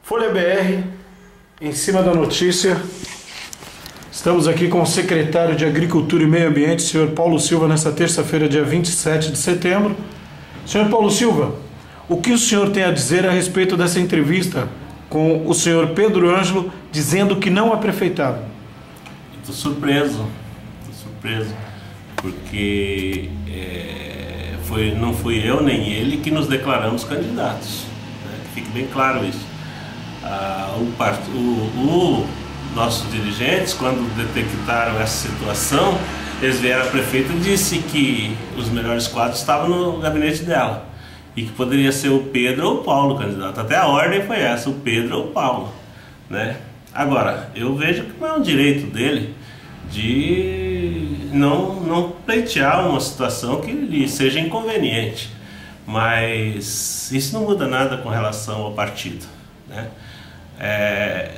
Folha BR, em cima da notícia. Estamos aqui com o secretário de Agricultura e Meio Ambiente, senhor Paulo Silva, nesta terça-feira, dia 27 de setembro. Senhor Paulo Silva, o que o senhor tem a dizer a respeito dessa entrevista com o senhor Pedro Ângelo, dizendo que não é prefeitado? Estou surpreso, porque não fui eu nem ele que nos declaramos candidatos, né? Fique bem claro isso. Nossos dirigentes, quando detectaram essa situação, eles vieram à prefeita e disse que os melhores quadros estavam no gabinete dela e que poderia ser o Pedro ou o Paulo candidato. Até a ordem foi essa, o Pedro ou o Paulo, né? Agora, eu vejo que não é um direito dele de não pleitear uma situação que lhe seja inconveniente, mas isso não muda nada com relação ao partido, né?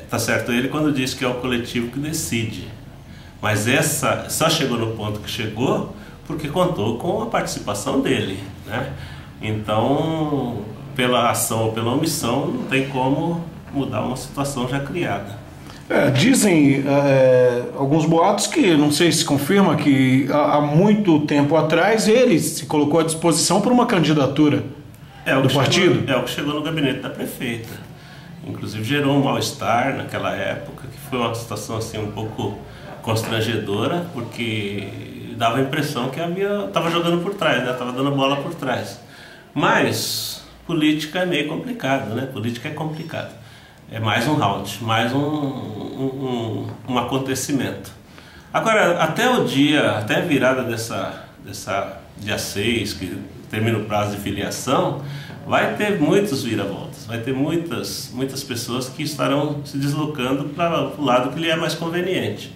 Tá certo ele quando diz que é o coletivo que decide, mas essa só chegou no ponto que chegou porque contou com a participação dele, né? Então, pela ação ou pela omissão, não tem como mudar uma situação já criada. Dizem alguns boatos que, não sei se confirma, que há muito tempo atrás ele se colocou à disposição para uma candidatura do partido. É o que chegou no gabinete da prefeita. Inclusive gerou um mal-estar naquela época, que foi uma situação assim um pouco constrangedora, porque dava a impressão que estava jogando por trás, né? Estava dando bola por trás. Mas política é meio complicado, né? Política é complicado. É mais um round, mais um acontecimento. Agora, até a virada dessa dia 6, que termina o prazo de filiação, vai ter muitos vira-voltas, vai ter muitas pessoas que estarão se deslocando para o lado que lhe é mais conveniente.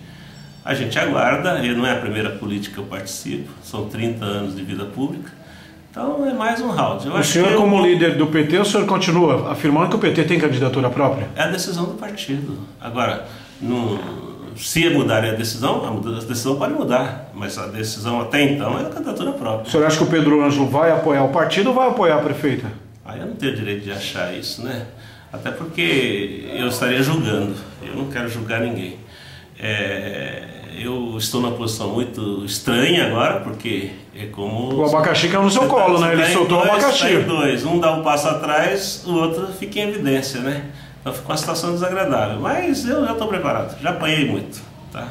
A gente aguarda, não é a primeira política que eu participo, são 30 anos de vida pública, então é mais um round. O senhor, como líder do PT, o senhor continua afirmando que o PT tem candidatura própria? É a decisão do partido. Agora, se mudar a decisão pode mudar, mas a decisão até então é a candidatura própria. O senhor acha que o Pedro Ângelo vai apoiar o partido ou vai apoiar a prefeita? Eu não tenho direito de achar isso, né? Até porque eu estaria julgando, eu não quero julgar ninguém. Eu estou numa posição muito estranha agora, porque é como... O abacaxi caiu no seu colo, né? Ele soltou o abacaxi. Um dá um passo atrás, o outro fica em evidência, né? Então fica uma situação desagradável, mas eu já estou preparado, já apanhei muito, tá?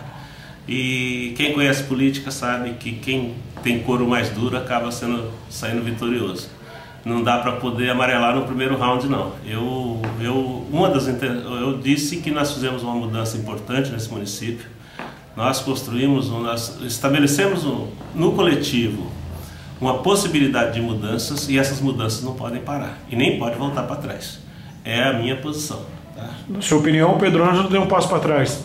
E quem conhece política sabe que quem tem couro mais duro acaba saindo vitorioso. Não dá para poder amarelar no primeiro round, não. Eu disse que nós fizemos uma mudança importante nesse município. Nós estabelecemos no coletivo uma possibilidade de mudanças e essas mudanças não podem parar e nem pode voltar para trás. É a minha posição. Tá? Na sua opinião, o Pedro Ângelo deu um passo para trás?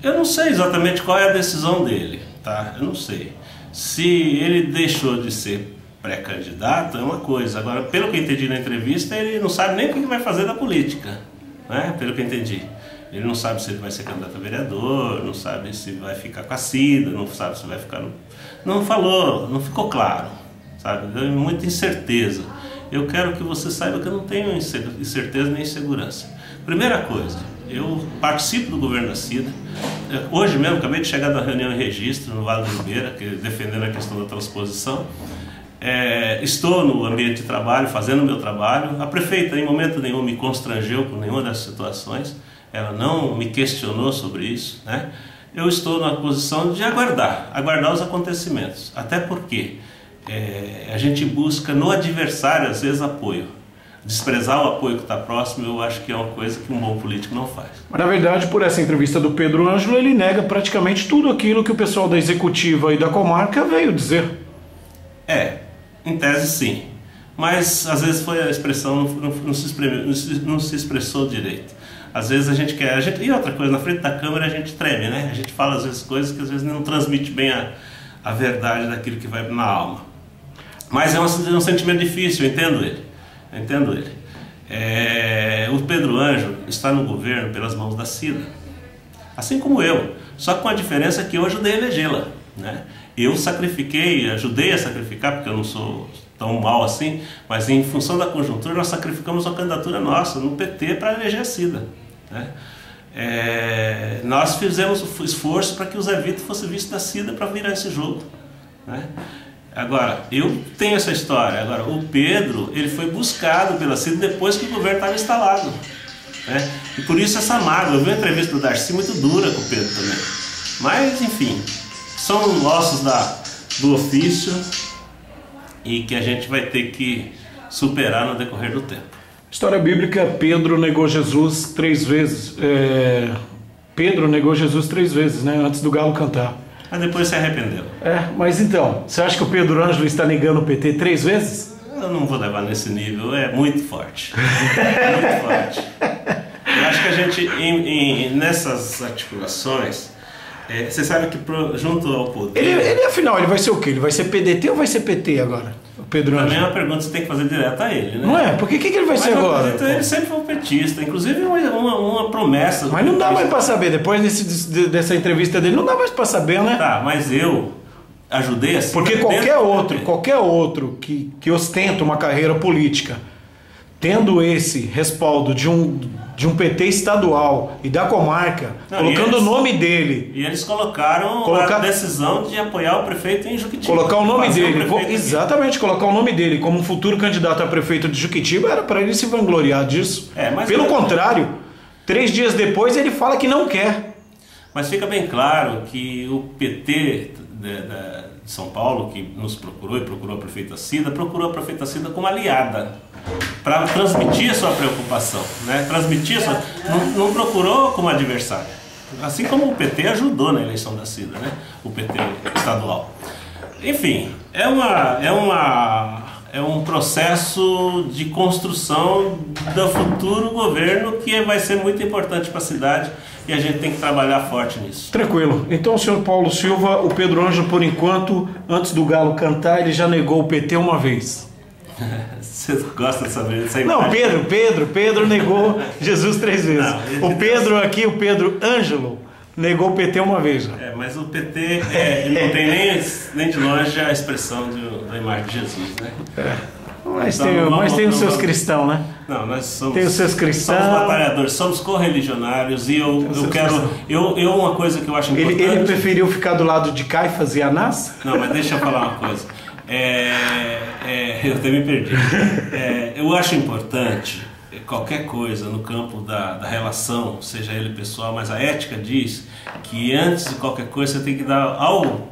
Eu não sei exatamente qual é a decisão dele, tá? Eu não sei. Se ele deixou de ser pré-candidato é uma coisa. Agora, pelo que eu entendi na entrevista, ele não sabe nem o que vai fazer da política, né? Pelo que eu entendi. Ele não sabe se ele vai ser candidato a vereador, não sabe se vai ficar com a Cida, não sabe se vai ficar no... Não falou, não ficou claro, sabe? Deu muita incerteza. Eu quero que você saiba que eu não tenho incerteza nem insegurança. Primeira coisa, eu participo do governo da Cida. Hoje mesmo, acabei de chegar da reunião em registro no Vale do Ribeira, defendendo a questão da transposição. Estou no ambiente de trabalho, fazendo o meu trabalho. A prefeita, em momento nenhum, me constrangeu com nenhuma dessas situações. Ela não me questionou sobre isso, né? Eu estou na posição de aguardar os acontecimentos. Até porque a gente busca no adversário, às vezes, apoio. Desprezar o apoio que está próximo, eu acho que é uma coisa que um bom político não faz. Mas, na verdade, por essa entrevista do Pedro Ângelo, ele nega praticamente tudo aquilo que o pessoal da executiva e da comarca veio dizer. Em tese sim, mas às vezes foi a expressão, não se expressou direito. Às vezes a gente quer, e outra coisa, na frente da câmera a gente treme, né? A gente fala às vezes coisas que às vezes não transmite bem a verdade daquilo que vai na alma. Mas é um sentimento difícil, eu entendo ele. O Pedro Ângelo está no governo pelas mãos da Cida, assim como eu, só com a diferença que eu ajudei a elegê-la, né? Eu ajudei a sacrificar, porque eu não sou tão mal assim, mas em função da conjuntura nós sacrificamos uma candidatura nossa no PT para eleger a Cida, né? Nós fizemos o esforço para que o Zé Vitor fosse vice da Cida para virar esse jogo, né? Agora, eu tenho essa história. Agora, o Pedro, ele foi buscado pela Cida depois que o governo estava instalado, né? E por isso essa mágoa. Eu vi uma entrevista do Darcy muito dura com o Pedro também. Mas, enfim, são ossos do ofício e que a gente vai ter que superar no decorrer do tempo. História bíblica, Pedro negou Jesus 3 vezes. Pedro negou Jesus 3 vezes, né? Antes do galo cantar. Mas depois se arrependeu. Mas então, você acha que o Pedro Ângelo está negando o PT 3 vezes? Eu não vou levar nesse nível, é muito forte. Muito forte. Eu acho que a gente, nessas articulações, você sabe que junto ao poder... Ele, afinal, ele vai ser o quê? Ele vai ser PDT ou vai ser PT agora? O Pedro Ângelo. Também é uma pergunta que você tem que fazer direto a ele, né? Não é? Porque o que ele vai ser agora? Ele sempre foi um petista, inclusive uma promessa. Mas não dá mais para saber, depois dessa entrevista dele, não dá mais para saber, né? Tá, mas eu ajudei assim. Porque qualquer outro que ostenta uma carreira política, tendo esse respaldo de um PT estadual e da comarca, colocando o nome dele. E eles colocaram a decisão de apoiar o prefeito em Juquitiba. Colocar o nome dele, exatamente, colocar o nome dele como futuro candidato a prefeito de Juquitiba era para ele se vangloriar disso. Pelo contrário, 3 dias depois ele fala que não quer. Mas fica bem claro que o PT de São Paulo, que nos procurou e procurou a prefeita Cida, procurou a prefeita Cida como aliada, para transmitir a sua preocupação, né? Não procurou como adversário, assim como o PT ajudou na eleição da Cida, né? O PT estadual. Enfim, é um processo de construção do futuro governo que vai ser muito importante para a cidade e a gente tem que trabalhar forte nisso. Tranquilo. Então, senhor Paulo Silva, o Pedro Ângelo, por enquanto, antes do galo cantar, ele já negou o PT uma vez. Você gosta de saber disso aí? Não, Pedro negou Jesus 3 vezes. Não, o Pedro Ângelo negou o PT uma vez. Mas o PT não tem nem de longe a expressão da imagem de Jesus, né? Mas tem os seus cristãos, né? Não, nós somos, tem os seus cristãos. Somos batalhadores, somos correligionários e eu quero... uma coisa que eu acho importante... Ele preferiu ficar do lado de Caifás e Anás? Não, mas deixa eu falar uma coisa. Eu até me perdi. Eu acho importante qualquer coisa no campo da relação, seja ele pessoal, mas a ética diz que antes de qualquer coisa você tem que dar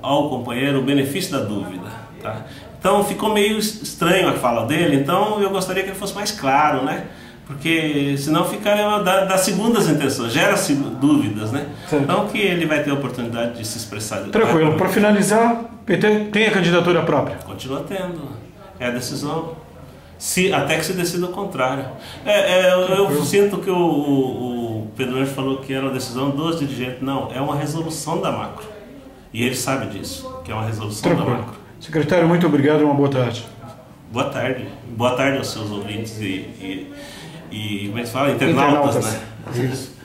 ao companheiro o benefício da dúvida, tá? Então ficou meio estranho a fala dele, então eu gostaria que ele fosse mais claro, né? Porque senão ficaria das segundas intenções, gera-se dúvidas, né? Certo. Então que ele vai ter a oportunidade de se expressar. Tranquilo. Para finalizar, PT tem a candidatura própria? Continua tendo. É a decisão. Até que se decida o contrário. Eu sinto que o Pedro Ângelo falou que era uma decisão dos dirigentes. Não, é uma resolução da macro. E ele sabe disso, que é uma resolução da macro. Secretário, muito obrigado e uma boa tarde. Boa tarde. Boa tarde aos seus ouvintes e como é que se fala? Internautas, né? Isso.